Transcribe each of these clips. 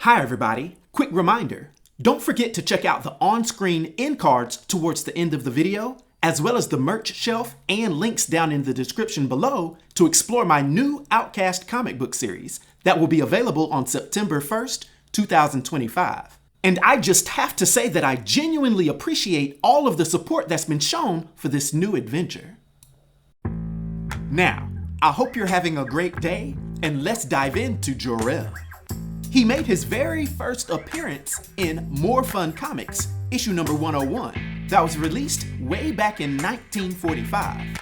Hi everybody, quick reminder, don't forget to check out the on-screen end cards towards the end of the video, as well as the merch shelf and links down in the description below to explore my new OUTCAST comic book series that will be available on September 1st, 2025. And I just have to say that I genuinely appreciate all of the support that's been shown for this new adventure. Now, I hope you're having a great day, and let's dive into Jor-El. He made his very first appearance in More Fun Comics, issue number 101, that was released way back in 1945.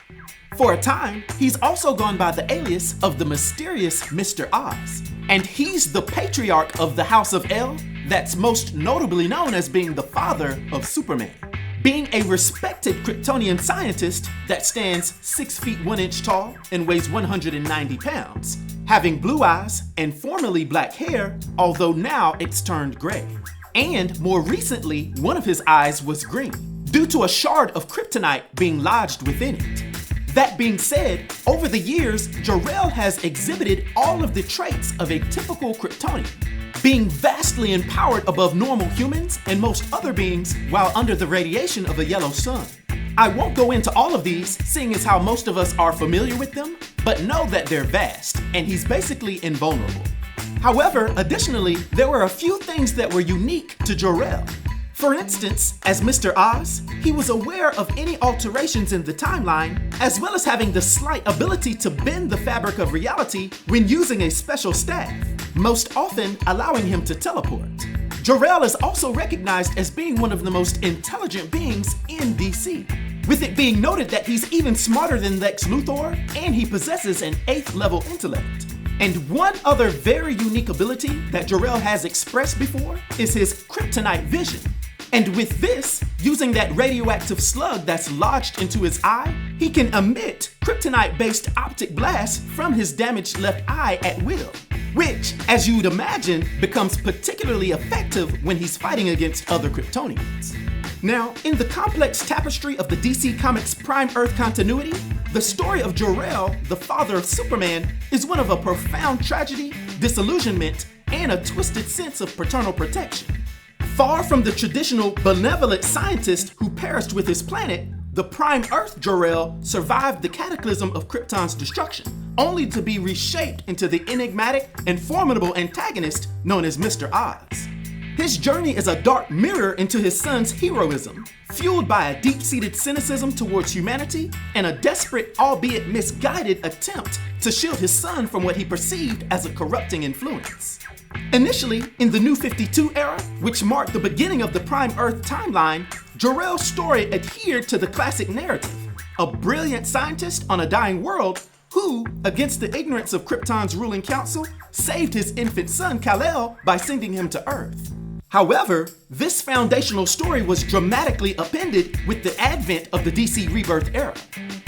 For a time, he's also gone by the alias of the mysterious Mr. Oz, and he's the patriarch of the House of El that's most notably known as being the father of Superman. Being a respected Kryptonian scientist that stands 6 feet 1 inch tall and weighs 190 pounds, having blue eyes and formerly black hair, although now it's turned gray. And more recently, one of his eyes was green, due to a shard of kryptonite being lodged within it. That being said, over the years, Jor-El has exhibited all of the traits of a typical Kryptonian, being vastly empowered above normal humans and most other beings while under the radiation of a yellow sun. I won't go into all of these, seeing as how most of us are familiar with them, but know that they're vast, and he's basically invulnerable. However, additionally, there were a few things that were unique to Jor-El. For instance, as Mr. Oz, he was aware of any alterations in the timeline, as well as having the slight ability to bend the fabric of reality when using a special staff, most often allowing him to teleport. Jor-El is also recognized as being one of the most intelligent beings in DC, with it being noted that he's even smarter than Lex Luthor, and he possesses an 8th level intellect. And one other very unique ability that Jor-El has expressed before is his kryptonite vision. And with this, using that radioactive slug that's lodged into his eye, he can emit kryptonite-based optic blasts from his damaged left eye at will, which, as you'd imagine, becomes particularly effective when he's fighting against other Kryptonians. Now, in the complex tapestry of the DC Comics Prime Earth continuity, the story of Jor-El, the father of Superman, is one of a profound tragedy, disillusionment, and a twisted sense of paternal protection. Far from the traditional benevolent scientist who perished with his planet, the Prime Earth Jor-El survived the cataclysm of Krypton's destruction, only to be reshaped into the enigmatic and formidable antagonist known as Mr. Oz. His journey is a dark mirror into his son's heroism, fueled by a deep-seated cynicism towards humanity and a desperate, albeit misguided, attempt to shield his son from what he perceived as a corrupting influence. Initially, in the New 52 era, which marked the beginning of the Prime Earth timeline, Jor-El's story adhered to the classic narrative, a brilliant scientist on a dying world who, against the ignorance of Krypton's ruling council, saved his infant son Kal-El by sending him to Earth. However, this foundational story was dramatically upended with the advent of the DC Rebirth era.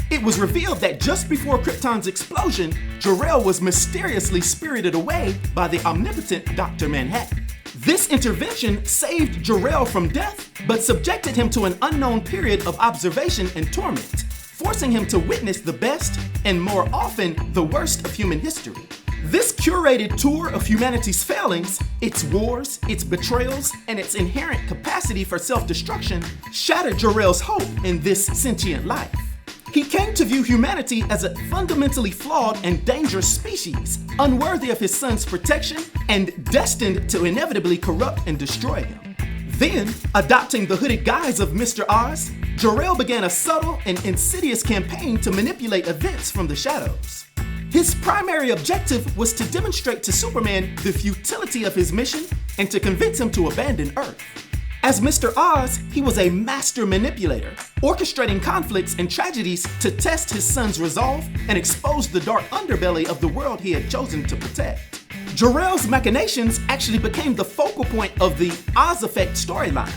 It was revealed that just before Krypton's explosion, Jor-El was mysteriously spirited away by the omnipotent Dr. Manhattan. This intervention saved Jor-El from death, but subjected him to an unknown period of observation and torment, forcing him to witness the best and more often the worst of human history. This curated tour of humanity's failings, its wars, its betrayals, and its inherent capacity for self-destruction shattered Jor-El's hope in this sentient life. He came to view humanity as a fundamentally flawed and dangerous species, unworthy of his son's protection and destined to inevitably corrupt and destroy him. Then, adopting the hooded guise of Mr. Oz, Jor-El began a subtle and insidious campaign to manipulate events from the shadows. His primary objective was to demonstrate to Superman the futility of his mission and to convince him to abandon Earth. As Mr. Oz, he was a master manipulator, orchestrating conflicts and tragedies to test his son's resolve and expose the dark underbelly of the world he had chosen to protect. Jor-El's machinations actually became the focal point of the Oz Effect storyline.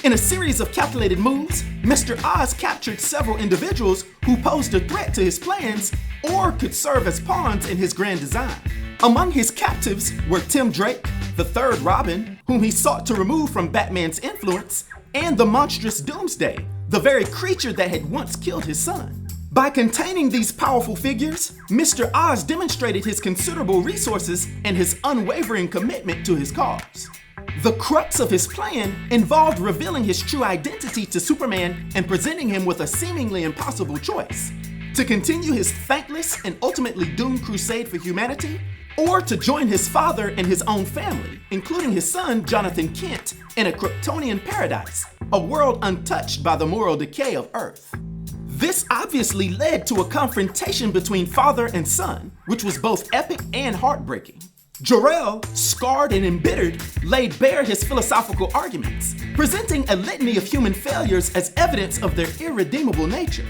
In a series of calculated moves, Mr. Oz captured several individuals who posed a threat to his plans or could serve as pawns in his grand design. Among his captives were Tim Drake, the third Robin, whom he sought to remove from Batman's influence, and the monstrous Doomsday, the very creature that had once killed his son. By containing these powerful figures, Mr. Oz demonstrated his considerable resources and his unwavering commitment to his cause. The crux of his plan involved revealing his true identity to Superman and presenting him with a seemingly impossible choice: to continue his thankless and ultimately doomed crusade for humanity, or to join his father and his own family, including his son Jonathan Kent, in a Kryptonian paradise, a world untouched by the moral decay of Earth. This obviously led to a confrontation between father and son, which was both epic and heartbreaking. Jor-El, scarred and embittered, laid bare his philosophical arguments, presenting a litany of human failures as evidence of their irredeemable nature.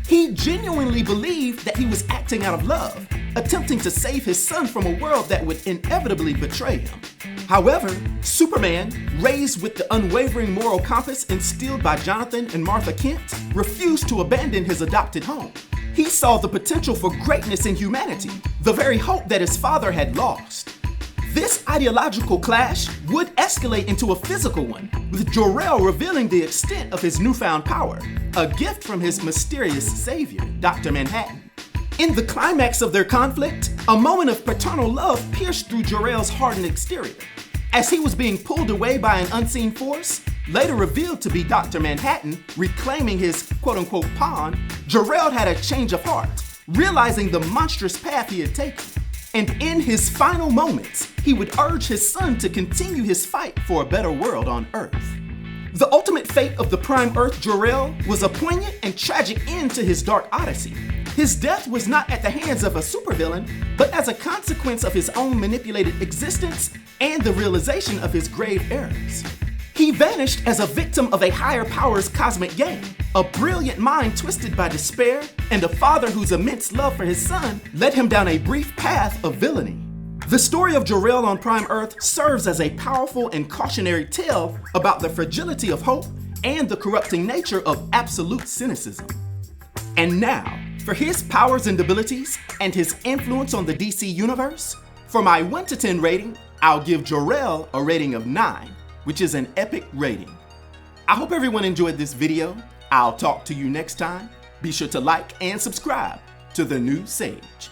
He genuinely believed that he was acting out of love, attempting to save his son from a world that would inevitably betray him. However, Superman, raised with the unwavering moral compass instilled by Jonathan and Martha Kent, refused to abandon his adopted home. He saw the potential for greatness in humanity, the very hope that his father had lost. This ideological clash would escalate into a physical one, with Jor-El revealing the extent of his newfound power, a gift from his mysterious savior, Dr. Manhattan. In the climax of their conflict, a moment of paternal love pierced through Jor-El's hardened exterior. As he was being pulled away by an unseen force, later revealed to be Dr. Manhattan, reclaiming his quote-unquote pawn, Jor-El had a change of heart, realizing the monstrous path he had taken. And in his final moments, he would urge his son to continue his fight for a better world on Earth. The ultimate fate of the Prime Earth Jor-El was a poignant and tragic end to his dark odyssey. His death was not at the hands of a supervillain, but as a consequence of his own manipulated existence and the realization of his grave errors. He vanished as a victim of a higher power's cosmic game, a brilliant mind twisted by despair, and a father whose immense love for his son led him down a brief path of villainy. The story of Jor-El on Prime Earth serves as a powerful and cautionary tale about the fragility of hope and the corrupting nature of absolute cynicism. And now, for his powers and abilities and his influence on the DC universe, for my 1 to 10 rating, I'll give Jor-El a rating of 9, which is an epic rating. I hope everyone enjoyed this video. I'll talk to you next time. Be sure to like and subscribe to The New Sage.